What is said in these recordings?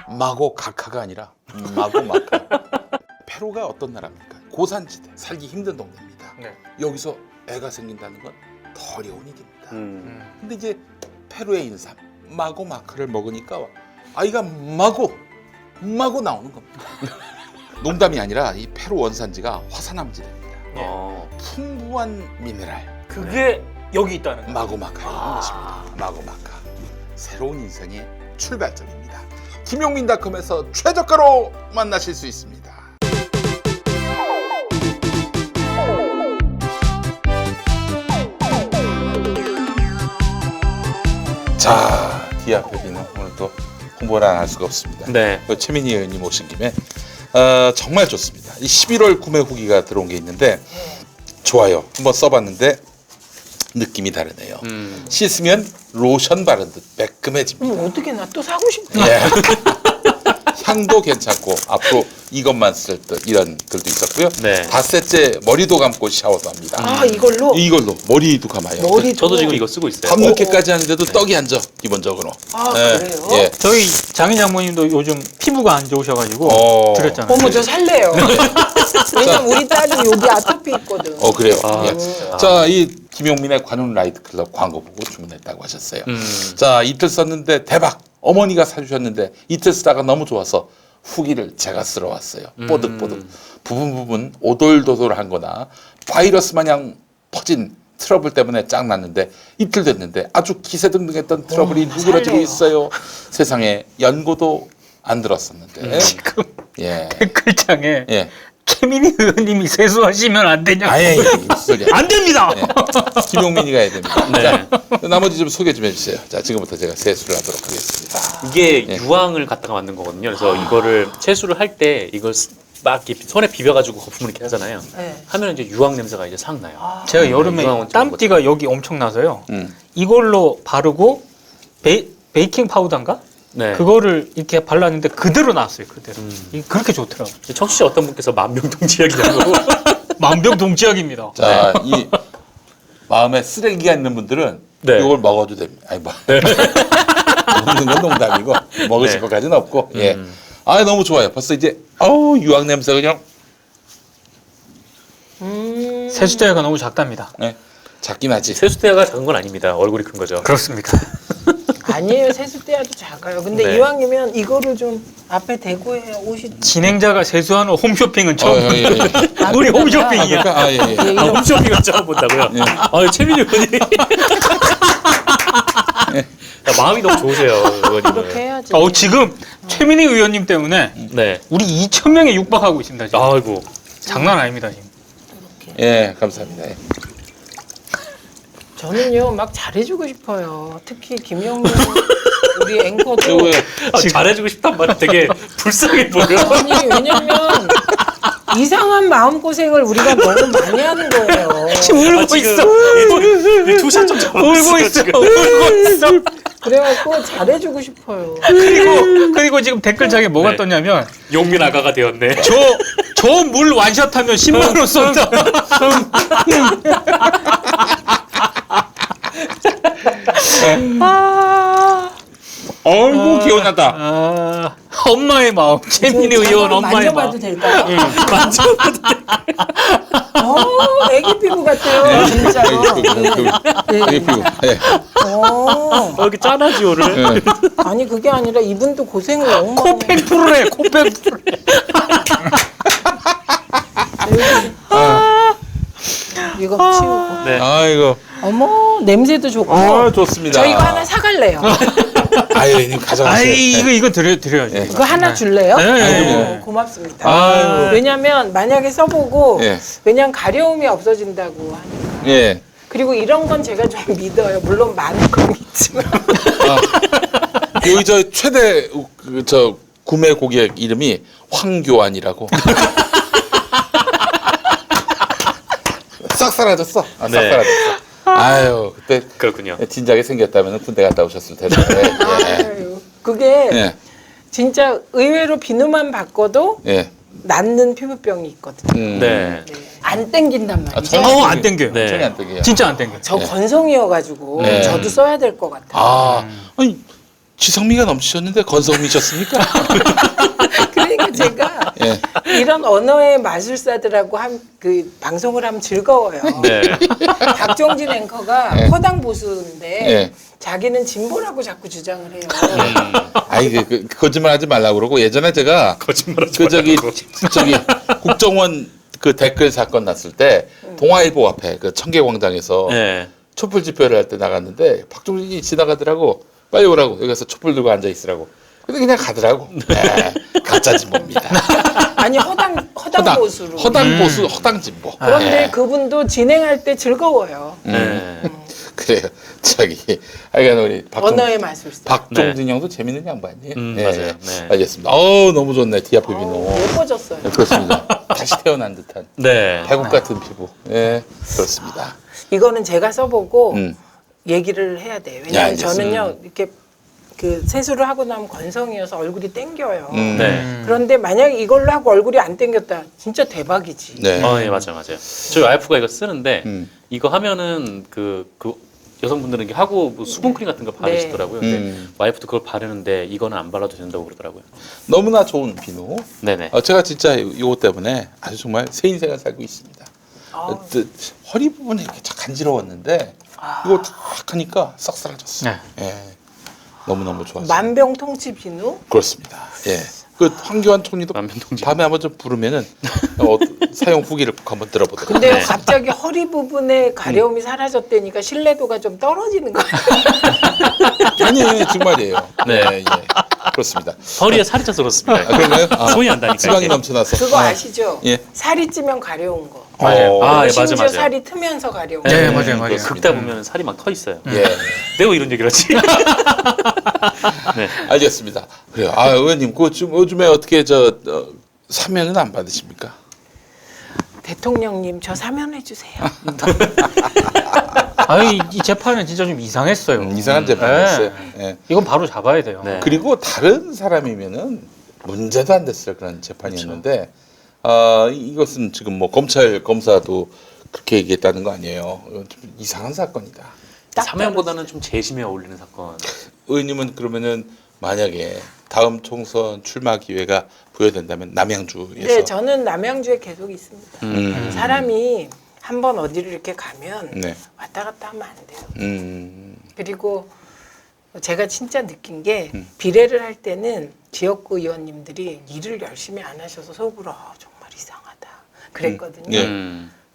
마고 가카가 아니라 마고 마카. 페루가 어떤 나라입니까? 고산지대, 살기 힘든 동네입니다. 네. 여기서 애가 생긴다는 건 더 어려운 일입니다. 근데 이제 페루의 인삼 마고 마카를 먹으니까 아이가 마고 나오는 겁니다. 농담이 아니라 이 페루 원산지가 화산암지대입니다. 풍부한 미네랄 그게 여기 있다는 거예요. 마고 마카에 있는 것입니다. 마고 마카. 새로운 인생의 출발점입니다. 김용민닷컴에서 최저가로 만나실 수 있습니다. 자, 디아페비는 오늘 또 홍보를 안 할 수가 없습니다. 네. 최민희 의원님 오신 김에 정말 좋습니다. 이 11월 구매 후기가 들어온 게 있는데 좋아요. 한번 써봤는데 느낌이 다르네요. 씻으면 로션 바른 듯 매끈해집니다. 어떻게 나 또 사고 싶다. 예. 향도 괜찮고 앞으로 이것만 쓸 듯 이런 글도 있었고요. 네. 닷새째 머리도 감고 샤워도 합니다. 아 이걸로? 이걸로 머리도 감아요. 머리도? 저도 지금 이거 쓰고 있어요. 밤늦게까지 하는데도 떡이 앉아 기본적으로. 아 예, 그래요? 예. 저희 장인 장모님도 요즘 피부가 안 좋으셔가지고 드렸잖아요. 어머 저 살래요. 왜냐면 우리 딸이 여기 아토피 있거든. 그래요. 아, 예. 진짜. 자, 이 김용민의 관훈 라이트 클럽 광고 보고 주문했다고 하셨어요. 자, 이틀 썼는데 대박. 어머니가 사주셨는데 이틀 쓰다가 너무 좋아서 후기를 제가 쓸어 왔어요. 뽀득뽀득. 부분 오돌도돌한 거나 바이러스 마냥 퍼진 트러블 때문에 짱났는데 이틀 됐는데 아주 기세등등했던 트러블이 누그러지고 살래요. 있어요. 세상에 연고도 안 들었었는데. 지금 예. 댓글창에 예. 최민희 의원님이 세수하시면 안 되냐고. 아예 무슨 소리야. 안 됩니다. 네. 김용민이가 해야 됩니다. 네. 자, 나머지 좀 소개 좀 해주세요. 자, 지금부터 제가 세수를 하도록 하겠습니다. 이게 예. 유황을 갖다가 만든 거거든요. 그래서 이거를 채수를 할 때 이걸 막 이렇게 손에 비벼가지고 거품을 이렇게 하잖아요. 네. 하면 이제 유황 냄새가 이제 싹 나요. 제가 여름에 유황은 땀띠가 여기 엄청 나서요. 음. 이걸로 바르고 베이킹 파우더인가? 네. 그거를 이렇게 발랐는데 그대로 나왔어요. 그대로. 이게 그렇게 좋더라고요. 청취자 어떤 분께서 만병통치약이라고. 만병동치약입니다. 자, 이 마음에 쓰레기가 있는 분들은 네. 이걸 먹어도 됩니다. 아니 뭐 먹는 건 농담이고 먹으실 네. 것까지는 없고. 예. 아, 너무 좋아요. 벌써 이제 유황 냄새 그냥 세수대가 너무 작답니다. 예. 작긴 하지. 세수대가 작은 건 아닙니다. 얼굴이 큰 거죠. 그렇습니다. 아니에요 세수대야도 작아요. 근데 네. 이왕이면 이거를 좀 앞에 대고 해야 옷이. 진행자가 세수하는 홈쇼핑은 처음. 예, 예. 우리 그런가? 홈쇼핑이야. 그러니까 예, 예. 예, 아, 이런- 홈쇼핑을 처음 본다고요? 예. 아, 최민희 의원이. 야, 마음이 너무 좋으세요, 의원님. 이렇게 해야지. 지금 최민희 의원님 때문에 네. 우리 2,000명에 육박하고 있습니다. 지금. 아이고. 장난 아닙니다 지금. 예, 감사합니다. 예. 저는요 막 잘해주고 싶어요. 특히 김영민 우리 앵커도. 요거요. 잘해주고 싶단 말은 되게 불쌍해 보여. 아니 왜냐면 이상한 마음고생을 우리가 너무 많이 하는 거예요. 울고 있어. 투샷 좀 잡았어요. 울고 있어. 지금. 울고 있어. 그래갖고 잘해주고 싶어요. 그리고 지금 댓글창에 뭐가 네. 떴냐면 용민 아가가 되었네. 저 물 완샷하면 10만 원 쏜다. 어이구 기원하다. 엄마의 마음. 최민희 의원 엄마의 마음. 만져봐도 될까요? 애기 피부 같아요, 진짜로. 예, 피부. 예. 이렇게 짠하지, 오늘. 예. 아니 그게 아니라 이분도 고생을 너무 많이 해요. 코팩 프로래. 코팩 프로. 이거 치우고. 네. 아이고. 어머 냄새도 좋고. 좋습니다. 저 이거 하나 사갈래요. 아이, 님 가져가세요. 아이 이거 드려야죠. 예. 그거 하나 줄래요? 네, 네. 고맙습니다. 아유. 왜냐면 만약에 써보고 예. 왜냐면 가려움이 없어진다고 하니까. 예. 그리고 이런 건 제가 좀 믿어요. 물론 많은 건 있지만. 여기 저 최대 저 구매 고객 이름이 황교안이라고. 싹 사라졌어. 싹 네. 사라졌어. 아유, 그때 그렇군요. 진작에 생겼다면 군대 갔다 오셨을 텐데. 예. 아유, 그게 예. 진짜 의외로 비누만 바꿔도 예. 낫는 피부병이 있거든요. 네. 네. 안 땡긴단 말이죠. 저는 안 땡겨요. 네. 전혀 안 땡겨요. 진짜 안 땡겨. 저 건성이어가지고 네. 저도 써야 될 것 같아요. 아, 아니 지성미가 넘치셨는데 건성미셨습니까? 그러니까 제가 예. 이런 언어의 마술사들하고 그 방송을 하면 즐거워요. 네. 박종진 앵커가 예. 허당 보수인데 예. 자기는 진보라고 자꾸 주장을 해요. 아이 그 거짓말하지 말라고 그러고 예전에 제가 거짓말하지 그 저기 말라고. 국정원 그 댓글 사건 났을 때 동아일보 앞에 그 청계광장에서 네. 촛불 집회를 할 때 나갔는데 박종진이 지나가더라고. 빨리 오라고. 여기 가서 촛불 들고 앉아 있으라고. 근데 그냥 가더라고. 네, 가짜 진보입니다. 아니 허당 보수로. 허당 보수, 허당 진보. 그런데 예. 그분도 진행할 때 즐거워요. 네. 그래요. 저기 하여간 우리 언어의 마술사. 박종진 형도 재밌는 양반이에요. 맞아요. 네. 알겠습니다. 너무 좋네. 디아프 비노. 예뻐졌어요. 네, 그렇습니다. 다시 태어난 듯한 네. 태국 같은 피부. 예, 그렇습니다. 이거는 제가 써보고 음. 얘기를 해야 돼요. 야, 왜냐하면 이제 저는요 이렇게 그 세수를 하고 나면 건성이어서 얼굴이 땡겨요. 네. 그런데 만약에 이걸로 하고 얼굴이 안 땡겼다, 진짜 대박이지. 네. 예, 맞아요. 저희 와이프가 이거 쓰는데 음. 이거 하면은 그 여성분들은 이게 하고 뭐 수분크림 같은 거 바르시더라고요. 근데 와이프도 그걸 바르는데 이거는 안 발라도 된다고 그러더라고요. 너무나 좋은 비누. 네네. 제가 진짜 이거 때문에 아주 정말 새 인생을 살고 있습니다. 허리 부분이 이렇게 간지러웠는데 이거 탁 하니까 싹 사라졌어요. 네. 예. 너무너무 좋았어요. 만병통치 비누. 그렇습니다. 예. 그 황교안 총리도 만병통치. 밤에 한번 좀 부르면은 사용 후기를 꼭 한번 들어보도록. 근데 네. 갑자기 허리 부분에 가려움이 사라졌다니까 신뢰도가 좀 떨어지는 거예요. 아니 정말이에요. 네. 예. 그렇습니다. 허리에 살이 쪄서 그렇습니다. 그런가요? 손이 안 닿으니까. 지방이 이게. 넘쳐나서. 그거 아시죠? 예. 살이 찌면 가려운 거. 맞아요. 아, 예, 심지어 맞아. 살이 트면서 가려운 거. 네, 맞아요, 맞아요. 그렇습니다. 긁다 보면 살이 막 터 있어요. 예. 내가 이런 얘기를 하지. 네. 알겠습니다. 그래요. 의원님, 요즘에 어떻게 사면은 안 받으십니까? 대통령님 저 사면해 주세요. 아니 이 재판은 진짜 좀 이상했어요. 이상한 재판이었어요. 네. 예. 이건 바로 잡아야 돼요. 네. 그리고 다른 사람이면은 문제도 안 됐을 그런 재판이었는데 이것은 지금 뭐 검찰 검사도 그렇게 얘기했다는 거 아니에요. 이건 좀 이상한 사건이다. 딱 사면보다는 좀 재심에 어울리는 사건. 의원님은 그러면은 만약에 다음 총선 출마 기회가 부여된다면 남양주에서 네, 저는 남양주에 계속 있습니다. 음. 사람이 한번 어디를 이렇게 가면 네. 왔다 갔다 하면 안 돼요. 그리고 그리고 제가 진짜 느낀 게 비례를 할 때는 지역구 의원님들이 일을 열심히 안 하셔서 속으로 정말 이상하다 그랬거든요. 예.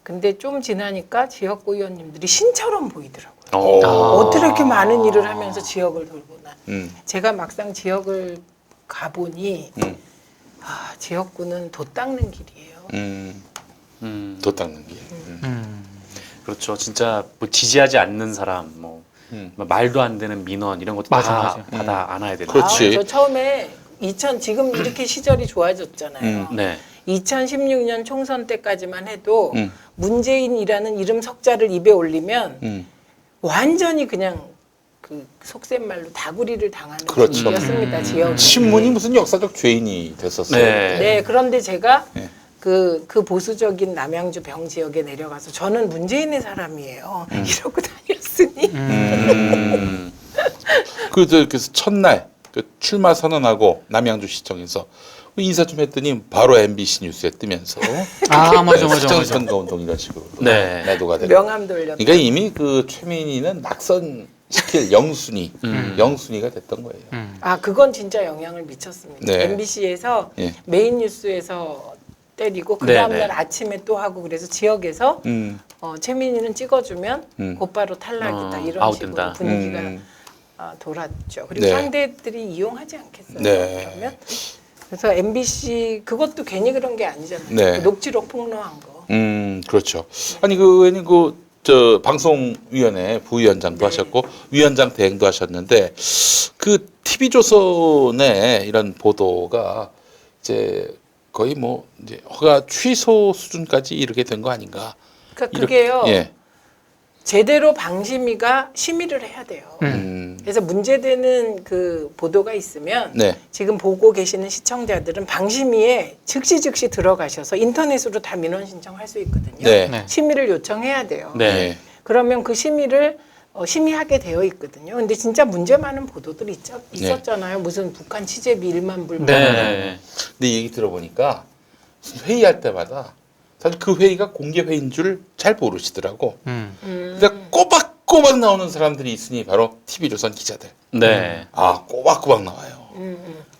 근데 좀 지나니까 지역구 의원님들이 신처럼 보이더라고요. 오. 어떻게 이렇게 많은 일을 하면서 지역을 돌보나. 제가 막상 지역을 가보니 지역구는 돛 닦는 길이에요. 도 닦는 길. 그렇죠. 진짜 뭐 지지하지 않는 사람, 뭐 말도 안 되는 민원 이런 것도 맞아. 다 안아야 되는. 그렇지. 저 처음에 지금 이렇게 시절이 좋아졌잖아요. 네. 2016년 총선 때까지만 해도 문재인이라는 이름 석자를 입에 올리면 완전히 그냥 그 속된 말로 다구리를 당하는 그렇죠. 분위기였습니다. 지역. 신문이 무슨 역사적 죄인이 됐었어요. 네. 네, 그런데 제가 네. 그 보수적인 남양주 병 지역에 내려가서 저는 문재인의 사람이에요. 이러고 다녔으니. 그래서 첫날 그 출마 선언하고 남양주 시청에서 인사 좀 했더니 바로 MBC 뉴스에 뜨면서 맞아. 선거운동 이런 식으로 네. 매도가 되고. 명함 돌렸다. 그러니까 이미 그 최민희는 낙선시킬 영순위가 됐던 거예요. 그건 진짜 영향을 미쳤습니다. 네. MBC에서 예. 메인 뉴스에서 때리고 그 네, 다음날 네. 아침에 또 하고 그래서 지역에서 최민희는 찍어주면 곧바로 탈락이다 이런 아웃된다. 식으로 분위기가 돌았죠. 그리고 네. 상대들이 이용하지 않겠어요. 네. 그러면 그래서 MBC 그것도 괜히 그런 게 아니잖아요. 네. 그 녹취록 폭로한 거. 그렇죠. 아니 그 의원님 저 방송위원회 부위원장도 하셨고 위원장 대행도 하셨는데 그 TV조선의 이런 보도가 이제 거의 뭐 이제 허가 취소 수준까지 이르게 된 거 아닌가? 그러니까 그게요. 예. 제대로 방심위가 심의를 해야 돼요. 그래서 문제되는 그 보도가 있으면 네. 지금 보고 계시는 시청자들은 방심위에 즉시 들어가셔서 인터넷으로 다 민원 신청할 수 있거든요. 네. 네. 심의를 요청해야 돼요. 네. 그러면 그 심의를 심의하게 되어 있거든요. 근데 진짜 문제 많은 보도들 있었잖아요. 무슨 북한 취재비 1만 불. 네. 근데 얘기 들어보니까 회의할 때마다 사실 그 회의가 공개 회의인 줄 잘 모르시더라고. 근데 꼬박꼬박 나오는 사람들이 있으니 바로 TV조선 기자들. 네. 아, 꼬박꼬박 나와요.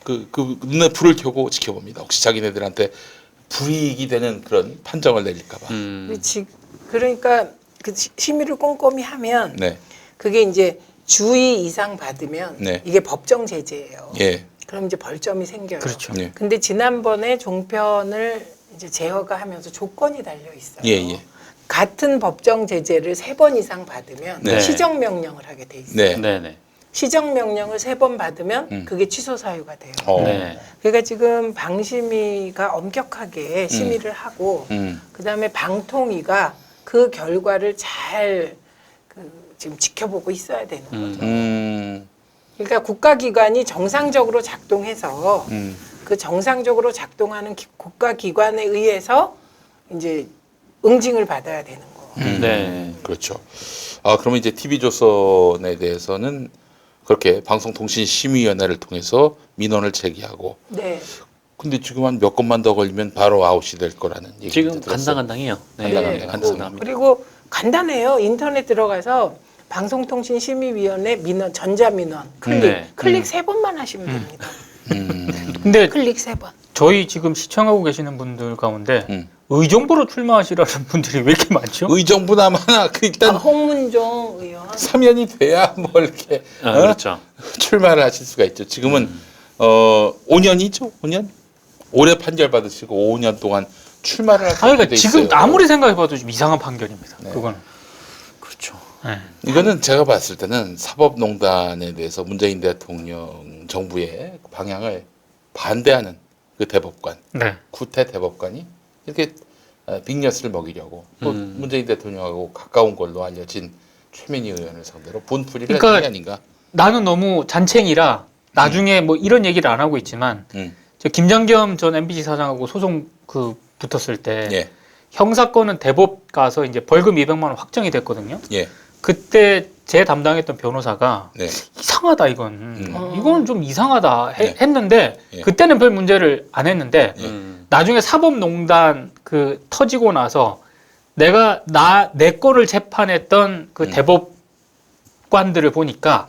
그 눈에 불을 켜고 지켜봅니다. 혹시 자기네들한테 불이익이 되는 그런 판정을 내릴까봐. 그러니까 그 심의를 꼼꼼히 하면 네. 그게 이제 주의 이상 받으면 네. 이게 법정 제재예요. 예. 그럼 이제 벌점이 생겨요. 그렇죠. 예. 근데 지난번에 종편을 이제 제어가 하면서 조건이 달려 있어요. 예, 예. 같은 법정 제재를 3번 이상 받으면 네. 시정 명령을 하게 돼 있어요. 네. 네. 네. 시정 명령을 3번 받으면 그게 취소 사유가 돼요. 네. 그러니까 지금 방심위가 엄격하게 심의를 하고 그다음에 방통위가 그 결과를 잘 지금 지켜보고 있어야 되는 거죠. 그러니까 국가기관이 정상적으로 작동해서 그 정상적으로 작동하는 국가기관에 의해서 이제 응징을 받아야 되는 거. 네. 그렇죠. 아, 그러면 이제 TV조선에 대해서는 그렇게 방송통신심의위원회를 통해서 민원을 제기하고. 네. 근데 지금 한 몇 건만 더 걸리면 바로 아웃이 될 거라는 얘기 지금 들었어요. 간당간당해요. 네. 간당합니다. 그리고 간단해요. 인터넷 들어가서 방송통신심의위원회 민원, 전자민원 클릭, 네. 클릭 3번만 하시면 됩니다. 근데 클릭 3번. 저희 지금 시청하고 계시는 분들 가운데 의정부로 출마하시라는 분들이 왜 이렇게 많죠? 의정부나마나 그 일단 홍문종 의원. 3년이 돼야 뭐 이렇게 그렇죠. 출마를 하실 수가 있죠. 지금은 5년이죠. 5년? 올해 판결 받으시고 5년 동안 출마를 할 수 아니, 있게 그러니까 돼 지금 있어요. 아무리 생각해봐도 좀 이상한 판결입니다. 네. 그거는. 그렇죠. 네. 이거는 제가 봤을 때는 사법농단에 대해서 문재인 대통령 정부의 방향을 반대하는 그 대법관, 네. 구태 대법관이 이렇게 빅녀스를 먹이려고 또 문재인 대통령하고 가까운 걸로 알려진 최민희 의원을 상대로 분풀이를 그러니까 했던 게 아닌가. 나는 너무 잔챙이라 나중에 뭐 이런 얘기를 안 하고 있지만 저 김장겸 전 MBC 사장하고 소송 붙었을 때 예, 형사건은 대법 가서 이제 벌금 200만 원 확정이 됐거든요. 예, 그때 제 담당했던 변호사가 네, 이상하다 이건 이거는 좀 이상하다 네. 했는데 예. 그때는 별 문제를 안 했는데 나중에 사법농단 터지고 나서 내가 내 거를 재판했던 그 대법관들을 보니까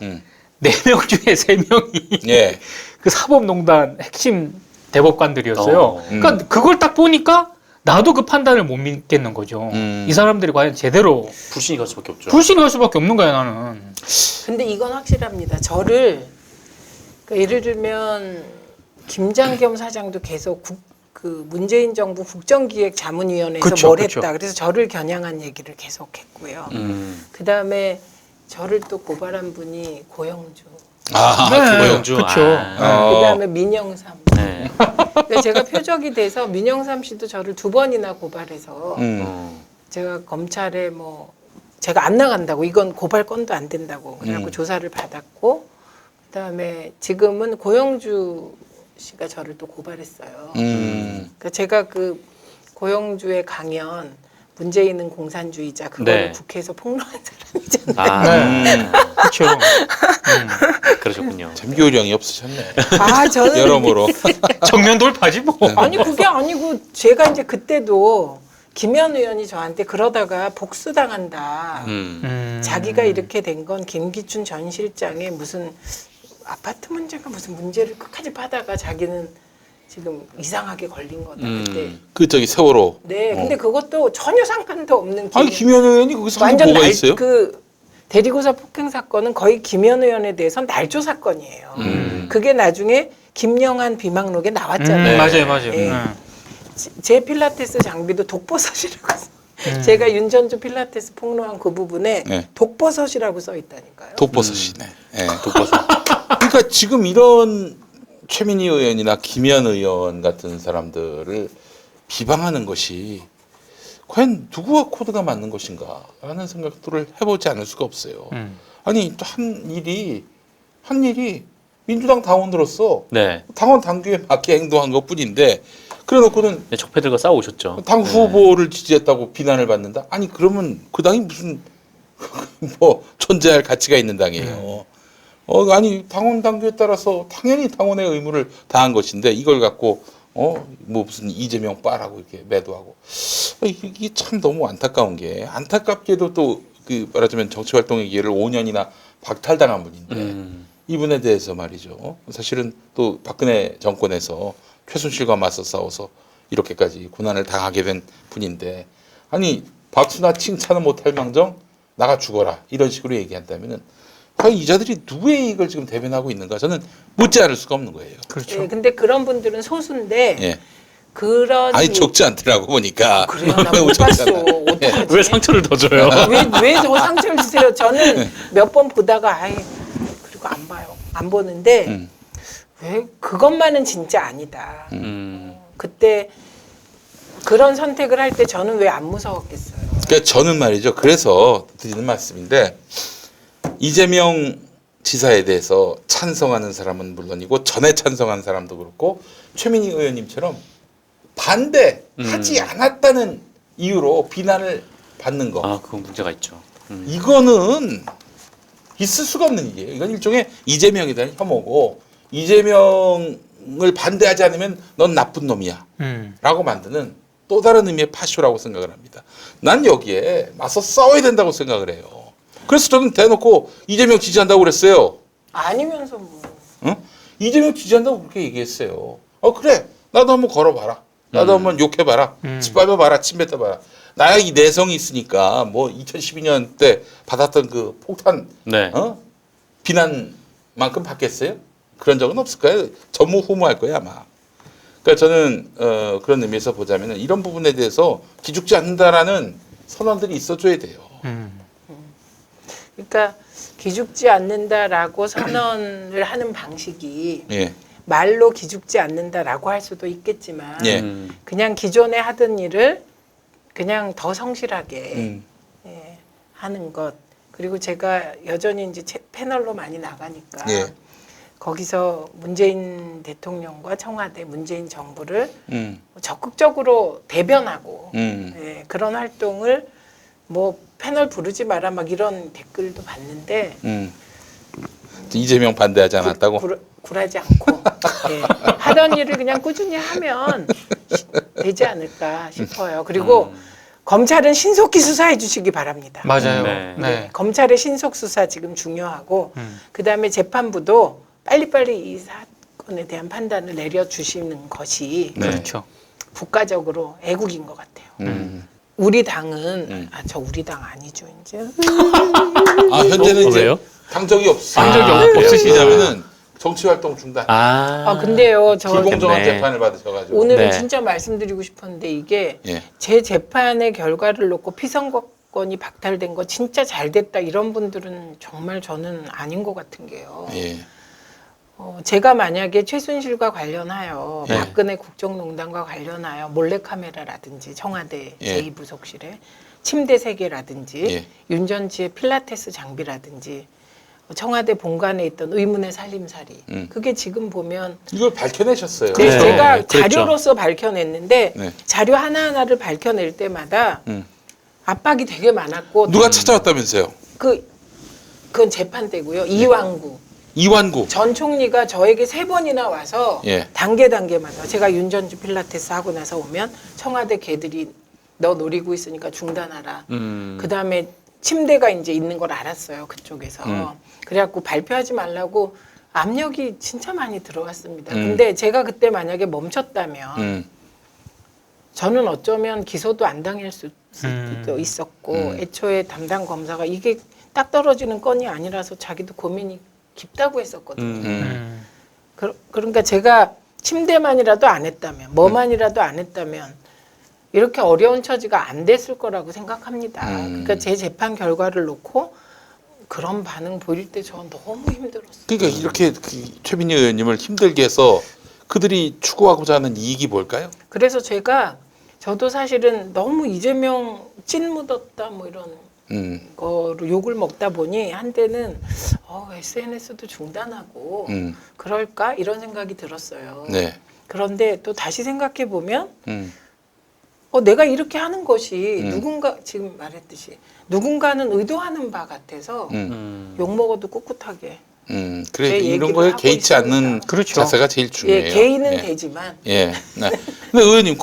4명 중에 3명이 예, 그 사법농단 핵심 대법관들이었어요. 그러니까 그걸 딱 보니까 나도 그 판단을 못 믿겠는 거죠. 이 사람들이 과연 제대로 불신이 갈 수밖에 없죠. 불신이 갈 수밖에 없는 거야 나는. 근데 이건 확실합니다. 저를 그러니까 예를 들면 김장겸 사장도 계속 그 문재인 정부 국정기획자문위원회에서 그쵸, 뭘 그쵸. 했다. 그래서 저를 겨냥한 얘기를 계속했고요. 그 다음에 저를 또 고발한 분이 고영주. 고영주. 그렇죠. 그 다음에 민영삼. 네. 그러니까 제가 표적이 돼서 민영삼 씨도 저를 2번이나 고발해서 제가 검찰에 뭐 제가 안 나간다고 이건 고발 건도 안 된다고 그래갖고 조사를 받았고 그다음에 지금은 고영주 씨가 저를 또 고발했어요. 그러니까 제가 그 고영주의 강연 문재인은 공산주의자 그거를 네. 국회에서 폭로한 사람이잖아요. 네. 그렇죠. 그러셨군요. 참 요령이 없으셨네. 아 저는 여러모로. 정면 돌파지 뭐. 아니 그게 아니고 제가 이제 그때도 김현 의원이 저한테 그러다가 복수당한다. 자기가 이렇게 된 건 김기춘 전 실장의 무슨 아파트 문제가 무슨 문제를 끝까지 파다가 자기는 지금 이상하게 걸린 거다. 그때. 그 저기 세월호. 네, 근데 그것도 전혀 상관도 없는 아니 김현 의원이 거기서 한 완전 뭐가 있어요? 그 대리고사 폭행 사건은 거의 김현 의원에 대해서는 날조 사건이에요. 그게 나중에 김영한 비망록에 나왔잖아요. 맞아요. 예. 제 필라테스 장비도 독버섯이라고 제가 윤전주 필라테스 폭로한 그 부분에 네. 독버섯이라고 써 있다니까요. 독버섯이네. 예, 독버섯. 그러니까 지금 이런 최민희 의원이나 김현 의원 같은 사람들을 비방하는 것이 과연 누구와 코드가 맞는 것인가라는 생각들을 해보지 않을 수가 없어요. 아니 또 한 일이 민주당 당원으로서 네. 당원 당규에 맞게 행동한 것뿐인데 그래놓고는 네, 적폐들과 싸우셨죠. 당 후보를 지지했다고 비난을 받는다. 아니 그러면 그 당이 무슨 뭐 존재할 가치가 있는 당이에요. 아니 당원 당규에 따라서 당연히 당원의 의무를 다한 것인데 이걸 갖고 뭐 무슨 이재명 빠라고 이렇게 매도하고 이게 참 너무 안타까운 게 안타깝게도 또 그 말하자면 정치 활동의 기회를 5년이나 박탈당한 분인데 이분에 대해서 말이죠. 사실은 또 박근혜 정권에서 최순실과 맞서 싸워서 이렇게까지 고난을 당하게 된 분인데 아니 박수나 칭찬은 못할 망정 나가 죽어라 이런 식으로 얘기한다면은 과연 이자들이 누구의 이익을 지금 대변하고 있는가 저는 묻지 않을 수가 없는 거예요. 그렇죠. 예, 근데 그런 분들은 소수인데 예. 그런 아니 적지 않더라고 보니까. 그래요 나 매우 못 적지 봤어. 않아. 어떡하지? 왜 상처를 더 줘요? 왜저 상처를 주세요? 저는 몇 번 보다가 아예 그리고 안 봐요. 안 보는데 왜 그것만은 진짜 아니다. 그때 그런 선택을 할 때 저는 왜 안 무서웠겠어요? 그러니까 저는 말이죠. 그래서 드리는 말씀인데 이재명 지사에 대해서 찬성하는 사람은 물론이고 전에 찬성한 사람도 그렇고 최민희 의원님처럼 반대하지 않았다는 이유로 비난을 받는 거. 아, 그건 문제가 있죠. 이거는 있을 수가 없는 일이에요. 이건 일종의 이재명에 대한 혐오고 이재명을 반대하지 않으면 넌 나쁜 놈이야 라고 만드는 또 다른 의미의 파쇼라고 생각을 합니다. 난 여기에 맞서 싸워야 된다고 생각을 해요. 그래서 저는 대놓고 이재명 지지한다고 그랬어요. 아니면서 뭐. 응? 이재명 지지한다고 그렇게 얘기했어요. 그래 나도 한번 걸어봐라. 나도 한번 욕해봐라. 짓밟아봐라. 침뱉어봐라. 나야 이 내성이 있으니까 뭐 2012년 때 받았던 그 폭탄 네. 비난만큼 받겠어요? 그런 적은 없을 거예요. 전무후무할 거예요 아마. 그러니까 저는 그런 의미에서 보자면 이런 부분에 대해서 기죽지 않는다라는 선언들이 있어줘야 돼요. 그러니까 기죽지 않는다라고 선언을 하는 방식이 예. 말로 기죽지 않는다라고 할 수도 있겠지만 예. 그냥 기존에 하던 일을 그냥 더 성실하게 예, 하는 것. 그리고 제가 여전히 이제 패널로 많이 나가니까 예. 거기서 문재인 대통령과 청와대, 문재인 정부를 적극적으로 대변하고 예, 그런 활동을 뭐 패널 부르지 마라 막 이런 댓글도 봤는데 이재명 반대하지 않았다고? 굴하지 않고 예, 하던 일을 그냥 꾸준히 하면 되지 않을까 싶어요. 그리고 검찰은 신속히 수사해 주시기 바랍니다. 맞아요. 네. 네. 검찰의 신속 수사 지금 중요하고 그다음에 재판부도 빨리빨리 이 사건에 대한 판단을 내려주시는 것이 네. 그렇죠. 국가적으로 애국인 것 같아요. 우리 당은 저 우리 당 아니죠 이제 현재는 이제 왜요? 당적이 없으시죠. 당적이 없으시다면은 정치 활동 중단. 근데요 저 불공정한 네. 재판을 받으셔가지고. 오늘은 네. 진짜 말씀드리고 싶었는데 이게 예. 제 재판의 결과를 놓고 피선거권이 박탈된 거 진짜 잘 됐다 이런 분들은 정말 저는 아닌 것 같은 게요. 예. 제가 만약에 최순실과 관련하여 예. 박근혜 국정농단과 관련하여 몰래카메라라든지 청와대 예. 제2부속실에 침대 3개라든지 예. 윤전지의 필라테스 장비라든지 청와대 본관에 있던 의문의 살림살이 그게 지금 보면 이걸 밝혀내셨어요. 네, 네, 제가 그랬죠. 자료로서 밝혀냈는데 네. 자료 하나하나를 밝혀낼 때마다 압박이 되게 많았고 누가 찾아왔다면서요? 그건 재판 때고요. 이완구 이완구. 전 총리가 저에게 3번이나 와서 예. 단계마다 제가 윤전주 필라테스 하고 나서 오면 청와대 개들이 너 노리고 있으니까 중단하라. 그다음에 침대가 이제 있는 걸 알았어요. 그쪽에서. 그래갖고 발표하지 말라고 압력이 진짜 많이 들어왔습니다. 근데 제가 그때 만약에 멈췄다면 저는 어쩌면 기소도 안 당할 수도 있었고 애초에 담당 검사가 이게 딱 떨어지는 건이 아니라서 자기도 고민이 깊다고 했었거든요. 그러니까 제가 침대만이라도 안 했다면 뭐만이라도 안 했다면 이렇게 어려운 처지가 안 됐을 거라고 생각합니다. 그러니까 제 재판 결과를 놓고 그런 반응 보일 때 저 너무 힘들었어요. 그러니까 이렇게 최민희 의원님을 힘들게 해서 그들이 추구하고자 하는 이익이 뭘까요? 그래서 저도 사실은 너무 이재명 찐 묻었다 뭐 이런 거로 욕을 먹다 보니 한때는 SNS도 중단하고 그럴까 이런 생각이 들었어요. 네. 그런데 또 다시 생각해 보면 내가 이렇게 하는 것이 누군가 지금 말했듯이 누군가는 의도하는 바 같아서 욕 먹어도 꿋꿋하게. 그래 제 이런 얘기를 거에 하고 개의치 않는 있습니다. 그렇죠. 자세가 제일 중요해요. 예, 개인은 예. 되지만 예. 네. 근데 의원님,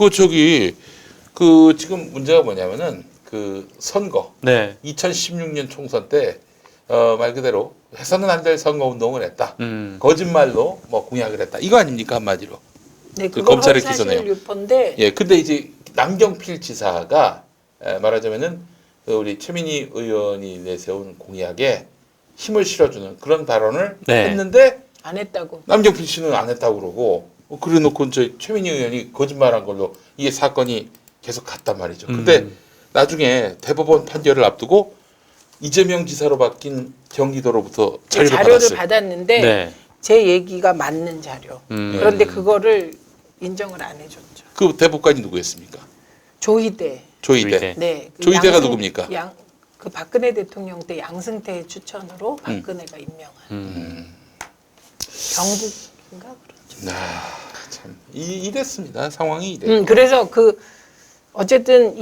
그 지금 문제가 뭐냐면은 그 선거 네. 2016년 총선 때 말 그대로 해서는 안 될 선거 운동을 했다. 음. 거짓말로 뭐 공약을 했다. 이거 아닙니까 한마디로? 네, 그 그건 검찰의 사실 기소네요. 유포인데 예. 근데 이제 남경필 지사가 말하자면은 그 우리 최민희 의원이 내세운 공약에 힘을 실어주는 그런 발언을 네. 했는데 안 했다고. 남경필 씨는 안 했다고 그러고 그래놓고 저 최민희 의원이 거짓말한 걸로 이게 사건이 계속 갔단 말이죠. 근데 나중에 대법원 판결을 앞두고 이재명 지사로 바뀐 경기도로부터 자료를 받았어요. 받았는데 네. 제 얘기가 맞는 자료. 그런데 그거를 인정을 안 해줬죠. 그 대법관이 누구였습니까? 조희대. 조희대. 네. 그 조희대가 누굽니까? 그 박근혜 대통령 때 양승태 추천으로 박근혜가 임명한 경북인가 그렇죠. 참 이랬습니다. 상황이 이래요. 그래서 어쨌든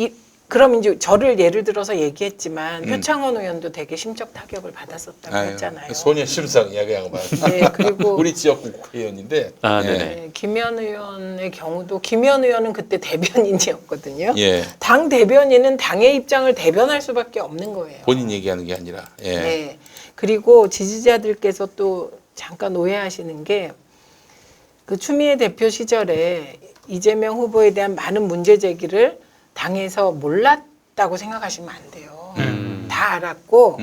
그럼 이제 저를 예를 들어서 얘기했지만 표창원 의원도 되게 심적 타격을 받았었다고 했잖아요. 소년 심상 이야기 양반. 네, 그리고 우리 지역 국회의원인데. 아, 예. 네네. 네, 김현 의원의 경우도 김현 의원은 그때 대변인이었거든요. 예. 당 대변인은 당의 입장을 대변할 수밖에 없는 거예요. 본인 얘기하는 게 아니라. 예. 네. 그리고 지지자들께서 또 잠깐 오해하시는 게 그 추미애 대표 시절에 이재명 후보에 대한 많은 문제 제기를 당에서 몰랐다고 생각하시면 안 돼요. 다 알았고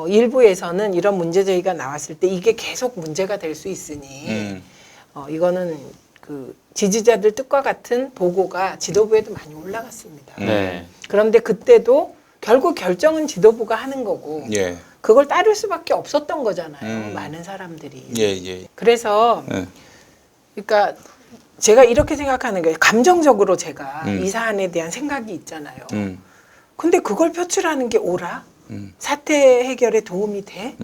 일부에서는 이런 문제 제기가 나왔을 때 이게 계속 문제가 될 수 있으니 이거는 그 지지자들 뜻과 같은 보고가 지도부에도 많이 올라갔습니다. 네. 그런데 그때도 결국 결정은 지도부가 하는 거고 예. 그걸 따를 수밖에 없었던 거잖아요. 많은 사람들이. 예. 그래서 예. 그러니까 제가 이렇게 생각하는 거예요. 감정적으로 제가 이 사안에 대한 생각이 있잖아요. 근데 그걸 표출하는 게 옳아? 사태 해결에 도움이 돼?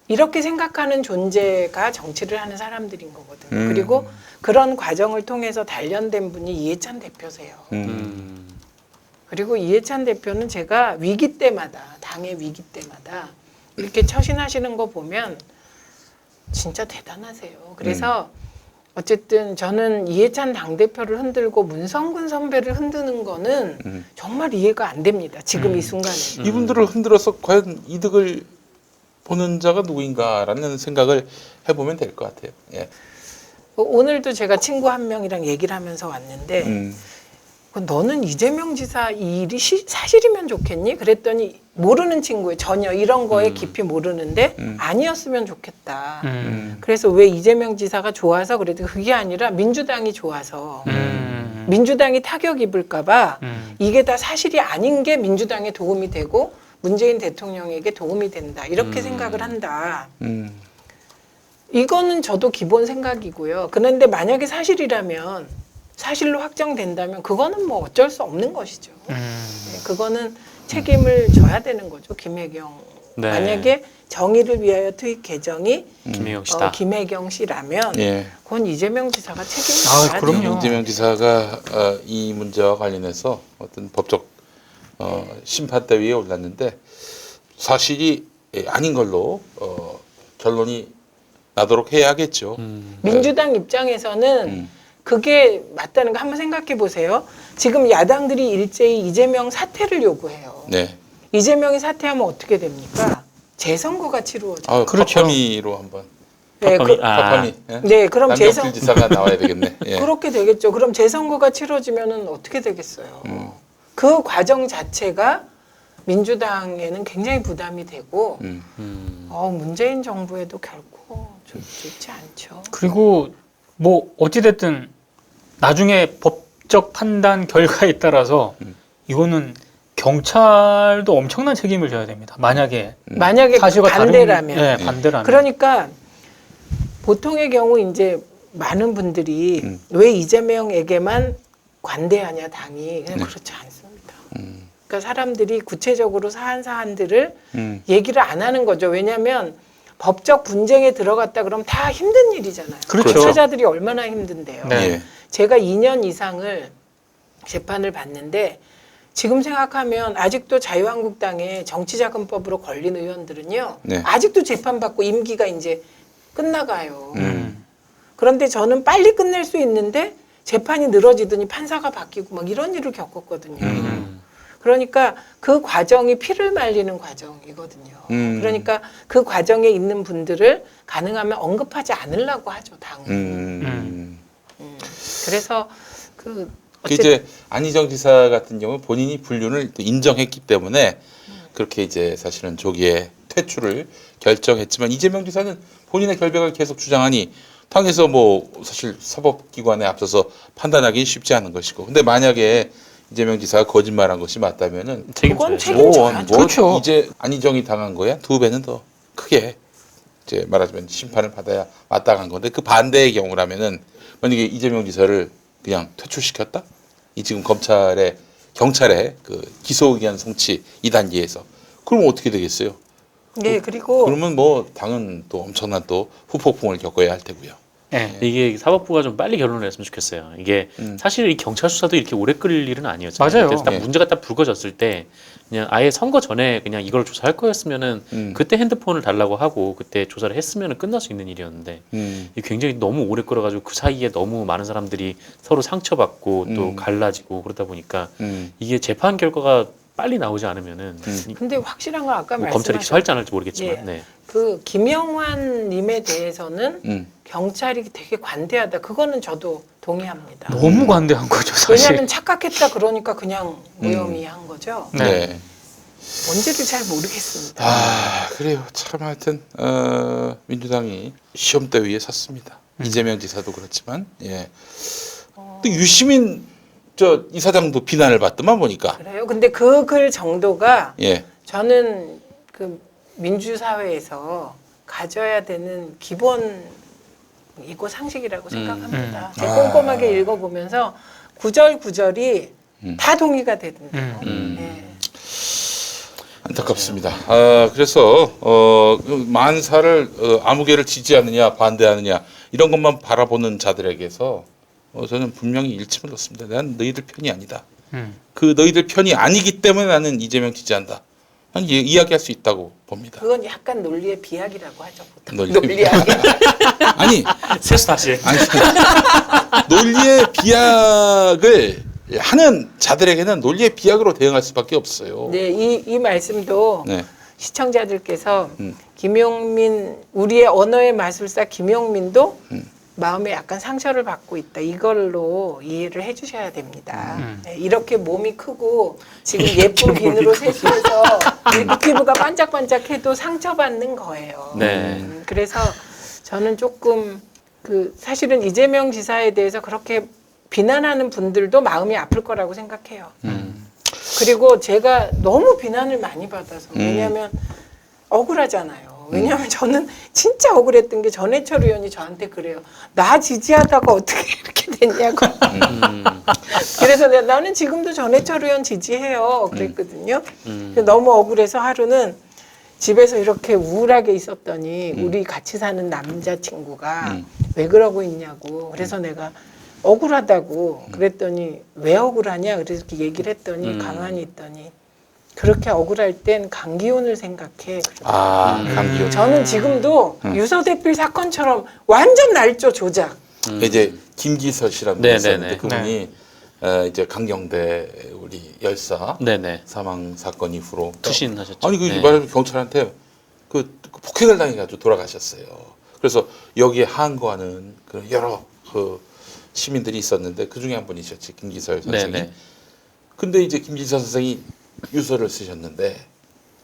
이렇게 생각하는 존재가 정치를 하는 사람들인 거거든요. 그리고 그런 과정을 통해서 단련된 분이 이해찬 대표세요. 그리고 이해찬 대표는 제가 위기 때마다, 당의 위기 때마다 이렇게 처신하시는 거 보면 진짜 대단하세요. 그래서 어쨌든 저는 이해찬 당대표를 흔들고 문성근 선배를 흔드는 거는 정말 이해가 안 됩니다. 지금 이 순간에. 이분들을 흔들어서 과연 이득을 보는 자가 누구인가라는 생각을 해보면 될 것 같아요. 예. 오늘도 제가 친구 한 명이랑 얘기를 하면서 왔는데 너는 이재명 지사 이 일이 사실이면 좋겠니? 그랬더니 모르는 친구예요. 전혀 이런 거에 깊이 모르는데 아니었으면 좋겠다. 그래서 왜 이재명 지사가 좋아서 그래도 그게 아니라 민주당이 좋아서 민주당이 타격 입을까 봐 이게 다 사실이 아닌 게 민주당에 도움이 되고 문재인 대통령에게 도움이 된다. 이렇게 생각을 한다. 이거는 저도 기본 생각이고요. 그런데 만약에 사실이라면 사실로 확정된다면 그거는 뭐 어쩔 수 없는 것이죠. 네, 그거는 책임을 져야 되는 거죠. 김혜경. 네. 만약에 정의를 위하여 투입 개정이 김혜경 씨다. 김혜경 씨라면 예. 그건 이재명 지사가 책임을 져야 그럼요. 돼요. 이재명 지사가 이 문제와 관련해서 어떤 법적 심판대 위에 올랐는데 사실이 아닌 걸로 결론이 나도록 해야겠죠. 민주당 입장에서는 그게 맞다는 거 한번 생각해 보세요. 지금 야당들이 일제히 이재명 사퇴를 요구해요. 네. 이재명이 사퇴하면 어떻게 됩니까? 재선거가 치루어져요. 그렇죠. 파파미로 한번. 네, 파파미. 예? 네, 그럼 남경필 지사가 나와야 되겠네. 예. 그렇게 되겠죠. 그럼 재선거가 치러지면은 어떻게 되겠어요? 그 과정 자체가 민주당에는 굉장히 부담이 되고 문재인 정부에도 결코 좋지 않죠. 그리고 뭐 어찌됐든 나중에 법적 판단 결과에 따라서 이거는 경찰도 엄청난 책임을 져야 됩니다. 만약에 사실과 반대라면. 네, 반대라면. 그러니까 보통의 경우 이제 많은 분들이 왜 이재명에게만 관대하냐 당이 그냥 그렇지 않습니다. 그러니까 사람들이 구체적으로 사안들을 얘기를 안 하는 거죠. 왜냐하면 법적 분쟁에 들어갔다 그러면 다 힘든 일이잖아요. 그렇죠. 투자자들이 얼마나 힘든데요. 네. 예. 제가 2년 이상을 재판을 받는데 지금 생각하면 아직도 자유한국당의 정치자금법으로 걸린 의원들은요. 네. 아직도 재판받고 임기가 이제 끝나가요. 그런데 저는 빨리 끝낼 수 있는데 재판이 늘어지더니 판사가 바뀌고 막 이런 일을 겪었거든요. 그러니까 그 과정이 피를 말리는 과정이거든요. 그러니까 그 과정에 있는 분들을 가능하면 언급하지 않으려고 하죠, 당은. 그래서 그 이제 안희정 지사 같은 경우 본인이 불륜을 또 인정했기 때문에 그렇게 이제 사실은 조기에 퇴출을 결정했지만 이재명 지사는 본인의 결백을 계속 주장하니 당에서 뭐 사실 사법기관에 앞서서 판단하기 쉽지 않은 것이고 근데 만약에 이재명 지사가 거짓말한 것이 맞다면은 그건 책임져야죠. 책임져야죠. 그렇죠. 이제 안희정이 당한 거야 2배는 더 크게 이제 말하자면 심판을 받아야 마땅한 건데 그 반대의 경우라면은 만약에 이재명 지사를 그냥 퇴출시켰다 이 지금 경찰의 그 기소 의견 송치 2단계에서 그러면 어떻게 되겠어요? 네, 그리고 그러면 뭐 당은 또 엄청난 또 후폭풍을 겪어야 할 테고요. 네. 이게 사법부가 좀 빨리 결론을 냈으면 좋겠어요. 이게 사실 이 경찰 수사도 이렇게 오래 끌릴 일은 아니었잖아요. 맞아요. 그래서 딱 네. 문제가 딱 불거졌을 때 그냥 아예 선거 전에 그냥 이걸 조사할 거였으면은 그때 핸드폰을 달라고 하고 그때 조사를 했으면은 끝날 수 있는 일이었는데 이게 굉장히 너무 오래 끌어가지고 그 사이에 너무 많은 사람들이 서로 상처받고 또 갈라지고 그러다 보니까 이게 재판 결과가 빨리 나오지 않으면은 근데 확실한 건 아까 뭐 검찰이 말씀하신 기소할지 안 할지 모르겠지만 예. 네. 그 김영환님에 대해서는 경찰이 되게 관대하다. 그거는 저도 동의합니다. 너무 관대한 거죠, 사실. 왜냐하면 착각했다 그러니까 그냥 무혐의한 거죠. 네. 뭔지를 잘 모르겠습니다. 아 그래요. 참 하여튼 민주당이 시험대 위에 섰습니다. 이재명 지사도 그렇지만 예. 또 유시민 저 이사장도 비난을 받더만 보니까 그래요. 근데 그 글 정도가 예. 저는 그 민주사회에서 가져야 되는 기본이고 상식이라고 생각합니다. 제가 꼼꼼하게 읽어보면서 구절구절이 다 동의가 되던데요. 네. 안타깝습니다. 그래서 그 만사를 아무개를 지지하느냐 반대하느냐 이런 것만 바라보는 자들에게서 저는 분명히 일침을 놓습니다. 난 너희들 편이 아니다. 그 너희들 편이 아니기 때문에 나는 이재명 지지한다. 난 이야기할 수 있다고 봅니다. 그건 약간 논리의 비약이라고 하죠. 보통. 논리의 논리학. 아니 세수 다시 해. 아니 논리의 비약을 하는 자들에게는 논리의 비약으로 대응할 수밖에 없어요. 네, 이 말씀도 네. 시청자들께서 김용민 우리의 언어의 마술사 김용민도 마음에 약간 상처를 받고 있다. 이걸로 이해를 해주셔야 됩니다. 네, 이렇게 몸이 크고 지금 예쁜 비누로 세수해서 이렇게 피부가 반짝반짝해도 상처받는 거예요. 네. 그래서 저는 조금 그 사실은 이재명 지사에 대해서 그렇게 비난하는 분들도 마음이 아플 거라고 생각해요. 그리고 제가 너무 비난을 많이 받아서 왜냐하면 억울하잖아요. 왜냐하면 저는 진짜 억울했던 게 전해철 의원이 저한테 그래요. 나 지지하다가 어떻게 이렇게 됐냐고. 그래서 나는 지금도 전해철 의원 지지해요. 그랬거든요. 그래서 너무 억울해서 하루는 집에서 이렇게 우울하게 있었더니 우리 같이 사는 남자친구가 왜 그러고 있냐고. 그래서 내가 억울하다고 그랬더니 왜 억울하냐 그래서 이렇게 얘기를 했더니 가만히 있더니 그렇게 억울할 땐 강기훈을 생각해. 강기훈. 저는 지금도 유서대필 사건처럼 완전 날조 조작. 이제 김기서 씨라는 분이 네네네. 있었는데 그분이 이제 강경대 우리 열사 네네. 사망 사건 이후로 투신하셨죠. 아니 그 네. 말하자면 경찰한테 그 폭행을 당해가지고 돌아가셨어요. 그래서 여기에 항거하는 그 여러 그 시민들이 있었는데 그 중에 한 분이셨지 김기서 선생이. 네네. 근데 이제 김기서 선생이 유서를 쓰셨는데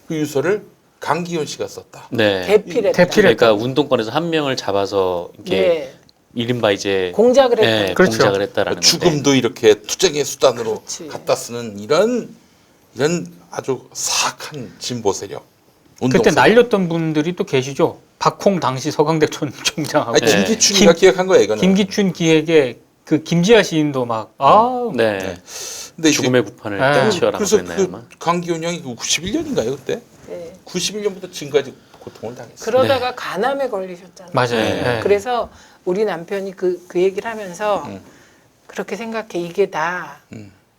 그 유서를 강기훈 씨가 썼다. 네. 대필했다. 그러니까 운동권에서 한 명을 잡아서 이렇게 네. 이른바 이제 공작을 했다. 네, 그렇죠. 공작을 했다라는 죽음도 이렇게 투쟁의 수단으로 그렇지. 갖다 쓰는 이런 아주 사악한 진보 세력. 그때 운동 세력. 날렸던 분들이 또 계시죠. 박홍 당시 서강대 총장하고 아니, 김기춘이가 기획한 거야 이거는. 김기춘 기획에 그 김지아 시인도 막 네. 네. 근데 이제 죽음의 구판을 네. 치열하고 그래서 그랬나요? 그 아마? 강기훈 형이 91년인가요 그때? 네. 91년부터 지금까지 고통을 당했어요. 그러다가 간암에 걸리셨잖아요. 맞아요. 네. 네. 그래서 우리 남편이 그 얘기를 하면서 그렇게 생각해. 이게 다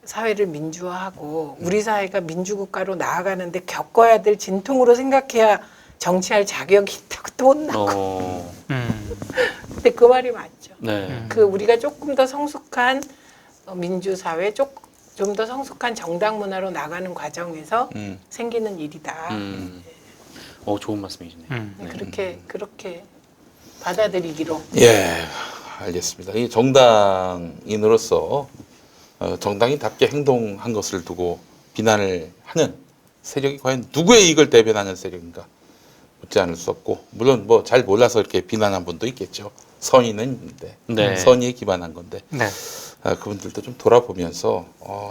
사회를 민주화하고 우리 사회가 민주국가로 나아가는데 겪어야 될 진통으로 생각해야 정치할 자격이 있다고 또 혼나고. 근데 그 말이 맞죠. 네. 그 우리가 조금 더 성숙한 민주사회, 좀 더 성숙한 정당 문화로 나가는 과정에서 생기는 일이다. 좋은 말씀이시네요. 네, 그렇게 받아들이기로. 예, 알겠습니다. 이 정당인으로서 정당인답게 행동한 것을 두고 비난을 하는 세력이 과연 누구의 이익을 대변하는 세력인가 묻지 않을 수 없고, 물론 뭐 잘 몰라서 이렇게 비난한 분도 있겠죠. 선의는 있는데 네. 선의에 기반한 건데 네. 그분들도 좀 돌아보면서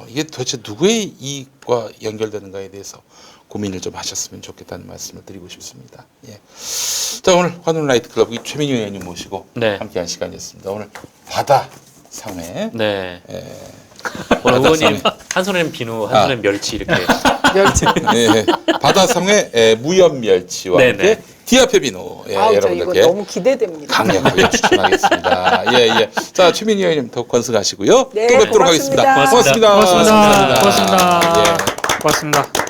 이게 도대체 누구의 이익과 연결되는가에 대해서 고민을 좀 하셨으면 좋겠다는 말씀을 드리고 싶습니다. 예. 자, 오늘 환훈 라이트 클럽 최민희 의원님 모시고 네. 함께한 시간이었습니다. 오늘 바다 상회. 네. 예. 오늘 의원님 한 손에는 비누, 한 손에는 멸치 이렇게. 멸치. 예. 바다 상회 무염 멸치와 네네. 함께 디아페 비누. 예, 아우, 저 이거 여러분들께 너무 기대됩니다. 강력하게 추천하겠습니다. 예, 예. 자, 최민희 의원님 더욱 건승하시고요. 네, 또 뵙도록 고맙습니다. 하겠습니다. 고맙습니다. 고맙습니다. 고맙습니다. 예. 고맙습니다.